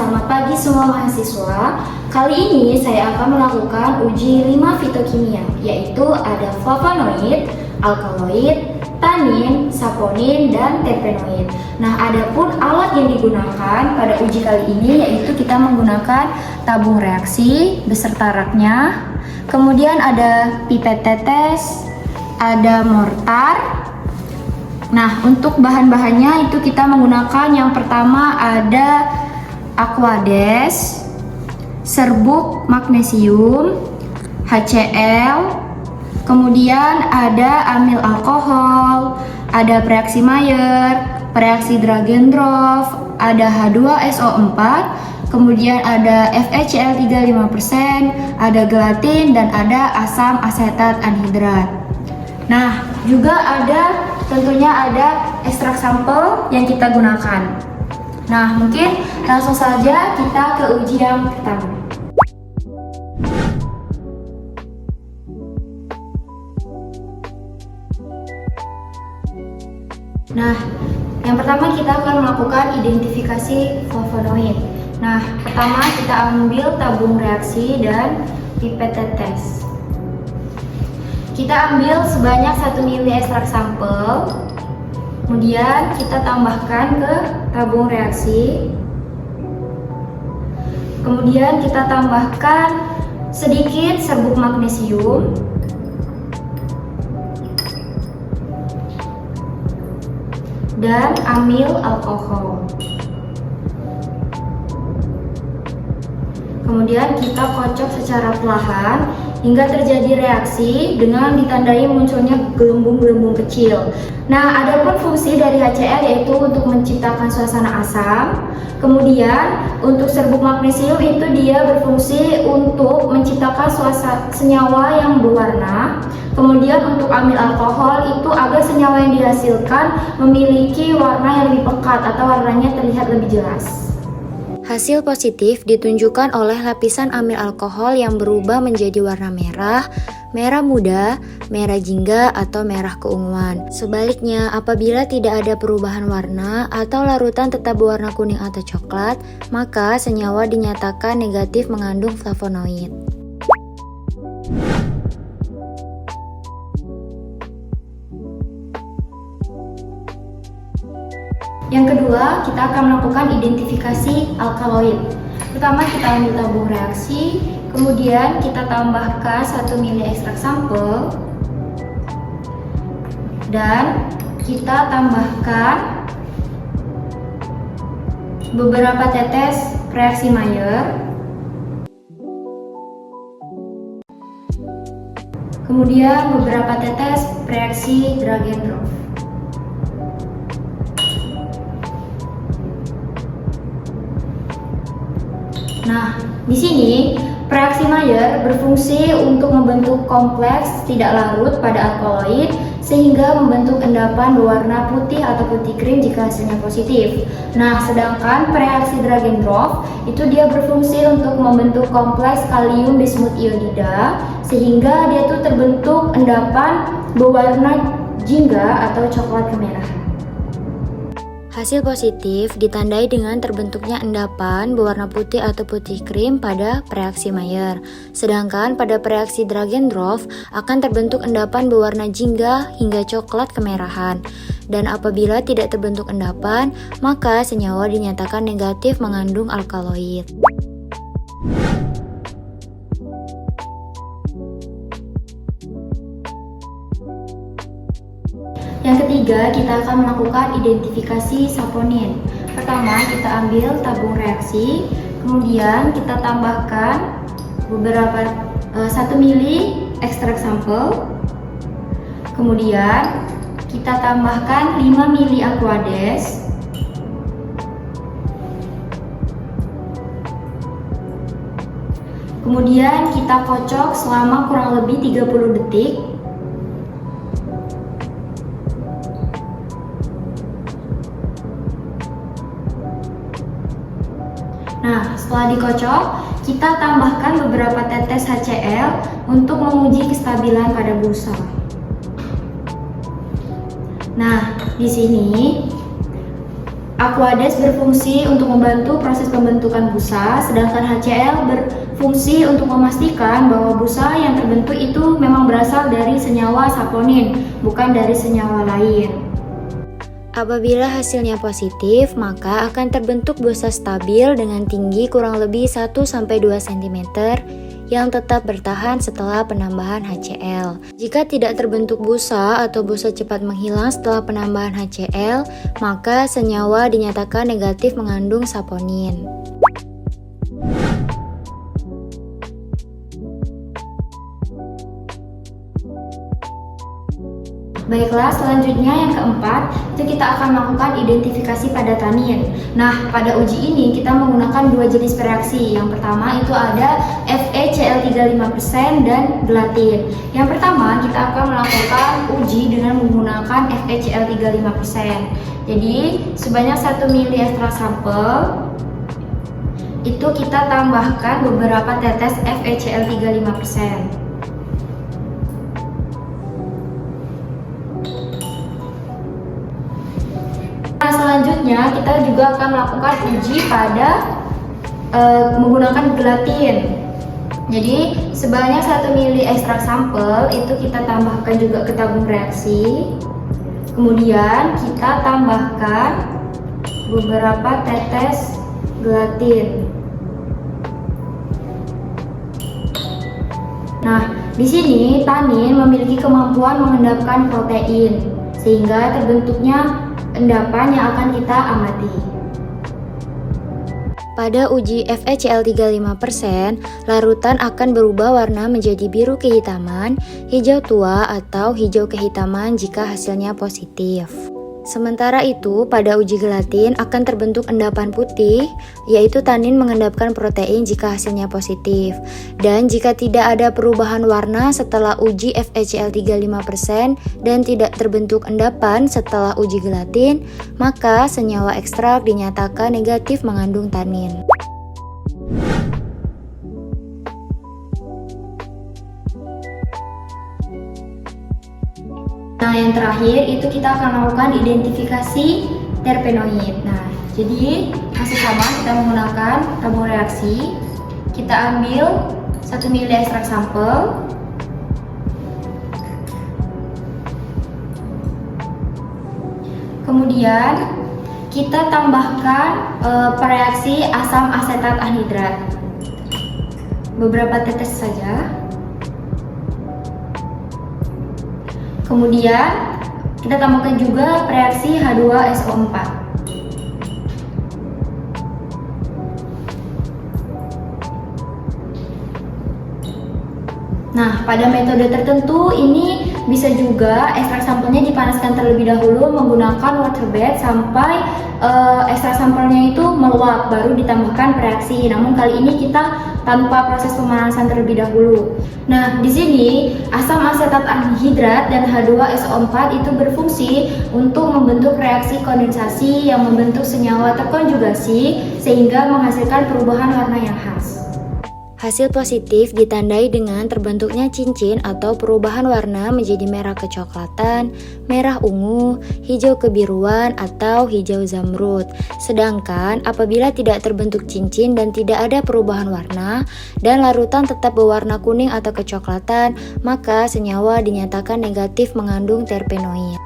selamat pagi semua mahasiswa. Kali ini saya akan melakukan uji 5 fitokimia, yaitu ada flavonoid, alkaloid, tanin, saponin, dan terpenoid. Nah, adapun alat yang digunakan pada uji kali ini yaitu kita menggunakan tabung reaksi beserta raknya. Kemudian ada pipet tetes, ada mortar. Nah, untuk bahan-bahannya itu kita menggunakan yang pertama ada Aquades, serbuk magnesium, HCl, kemudian ada amil alkohol, ada reaksi Mayer, reaksi Dragendorf, ada H2SO4, kemudian ada FeCl 35%, ada gelatin, dan ada asam asetat anhidrat. Nah, juga tentunya ada ekstrak sampel yang kita gunakan. Nah, mungkin langsung saja kita ke uji yang pertama. Nah, yang pertama kita akan melakukan identifikasi flavonoid. Nah, pertama kita ambil tabung reaksi dan pipet tetes. Kita ambil sebanyak 1 ml ekstrak sampel, kemudian kita tambahkan ke tabung reaksi, kemudian kita tambahkan sedikit serbuk magnesium, dan amil alkohol. Kemudian kita kocok secara perlahan hingga terjadi reaksi dengan ditandai munculnya gelembung-gelembung kecil. Nah, adapun fungsi dari HCl yaitu untuk menciptakan suasana asam. Kemudian untuk serbuk magnesium itu dia berfungsi untuk menciptakan senyawa yang berwarna. Kemudian untuk amil alkohol itu agar senyawa yang dihasilkan memiliki warna yang lebih pekat atau warnanya terlihat lebih jelas. Hasil positif ditunjukkan oleh lapisan amil alkohol yang berubah menjadi warna merah, merah muda, merah jingga, atau merah keunguan. Sebaliknya, apabila tidak ada perubahan warna atau larutan tetap berwarna kuning atau coklat, maka senyawa dinyatakan negatif mengandung flavonoid. Yang kedua, kita akan melakukan identifikasi alkaloid. Pertama, kita ambil tabung reaksi, kemudian kita tambahkan 1 ml ekstrak sampel, dan kita tambahkan beberapa tetes reaksi Mayer, kemudian beberapa tetes reaksi Dragendorf. Nah, di sini reaksi Mayer berfungsi untuk membentuk kompleks tidak larut pada alkaloid sehingga membentuk endapan berwarna putih atau putih krim jika hasilnya positif. Nah, sedangkan reaksi Dragendorf itu dia berfungsi untuk membentuk kompleks kalium bismut iodida sehingga dia tuh terbentuk endapan berwarna jingga atau coklat kemerahan. Hasil positif ditandai dengan terbentuknya endapan berwarna putih atau putih krim pada reaksi Mayer. Sedangkan pada reaksi Dragendorf akan terbentuk endapan berwarna jingga hingga coklat kemerahan. Dan apabila tidak terbentuk endapan, maka senyawa dinyatakan negatif mengandung alkaloid. Yang ketiga, kita akan melakukan identifikasi saponin. Pertama, kita ambil tabung reaksi, kemudian kita tambahkan 1 ml ekstrak sampel, kemudian kita tambahkan 5 ml Aquades, kemudian kita kocok selama kurang lebih 30 detik. Nah, setelah dikocok, kita tambahkan beberapa tetes HCl untuk menguji kestabilan pada busa. Nah, di sini Aquades berfungsi untuk membantu proses pembentukan busa, sedangkan HCl berfungsi untuk memastikan bahwa busa yang terbentuk itu memang berasal dari senyawa saponin, bukan dari senyawa lain. Apabila hasilnya positif, maka akan terbentuk busa stabil dengan tinggi kurang lebih 1-2 cm yang tetap bertahan setelah penambahan HCl. Jika tidak terbentuk busa atau busa cepat menghilang setelah penambahan HCl, maka senyawa dinyatakan negatif mengandung saponin. Baiklah, selanjutnya yang keempat, itu kita akan melakukan identifikasi pada tanin. Nah, pada uji ini kita menggunakan dua jenis reaksi. Yang pertama itu ada FeCl35% dan gelatin. Yang pertama, kita akan melakukan uji dengan menggunakan FeCl35%. Jadi, sebanyak 1 ml ekstrak sampel itu kita tambahkan beberapa tetes FeCl35%. Nah, selanjutnya kita juga akan melakukan uji pada menggunakan gelatin. Jadi sebanyak 1 ml ekstrak sampel itu kita tambahkan juga ke tabung reaksi. Kemudian kita tambahkan beberapa tetes gelatin. Nah, di sini tanin memiliki kemampuan mengendapkan protein sehingga terbentuknya endapan yang akan kita amati. Pada uji FeCl35%, larutan akan berubah warna menjadi biru kehitaman, hijau tua, atau hijau kehitaman jika hasilnya positif. Sementara itu, pada uji gelatin akan terbentuk endapan putih, yaitu tanin mengendapkan protein jika hasilnya positif. Dan jika tidak ada perubahan warna setelah uji FeCl35% dan tidak terbentuk endapan setelah uji gelatin, maka senyawa ekstrak dinyatakan negatif mengandung tanin. Nah, yang terakhir itu kita akan melakukan identifikasi terpenoid. Nah, jadi masih sama, kita menggunakan tabung reaksi. Kita ambil 1 ml ekstrak sampel. Kemudian kita tambahkan reaksi asam asetat anhidrat. Beberapa tetes saja. Kemudian kita tambahkan juga reaksi H2SO4. Nah, pada metode tertentu ini bisa juga ekstrak sampelnya dipanaskan terlebih dahulu menggunakan water bath sampai ekstrak sampelnya itu meluap, baru ditambahkan reaksi. Namun kali ini kita tanpa proses pemanasan terlebih dahulu. Nah, di sini asam asetat anhidrat dan H2SO4 itu berfungsi untuk membentuk reaksi kondensasi yang membentuk senyawa terkonjugasi sehingga menghasilkan perubahan warna yang khas. Hasil positif ditandai dengan terbentuknya cincin atau perubahan warna menjadi merah kecoklatan, merah ungu, hijau kebiruan, atau hijau zamrud. Sedangkan apabila tidak terbentuk cincin dan tidak ada perubahan warna dan larutan tetap berwarna kuning atau kecoklatan, maka senyawa dinyatakan negatif mengandung terpenoid.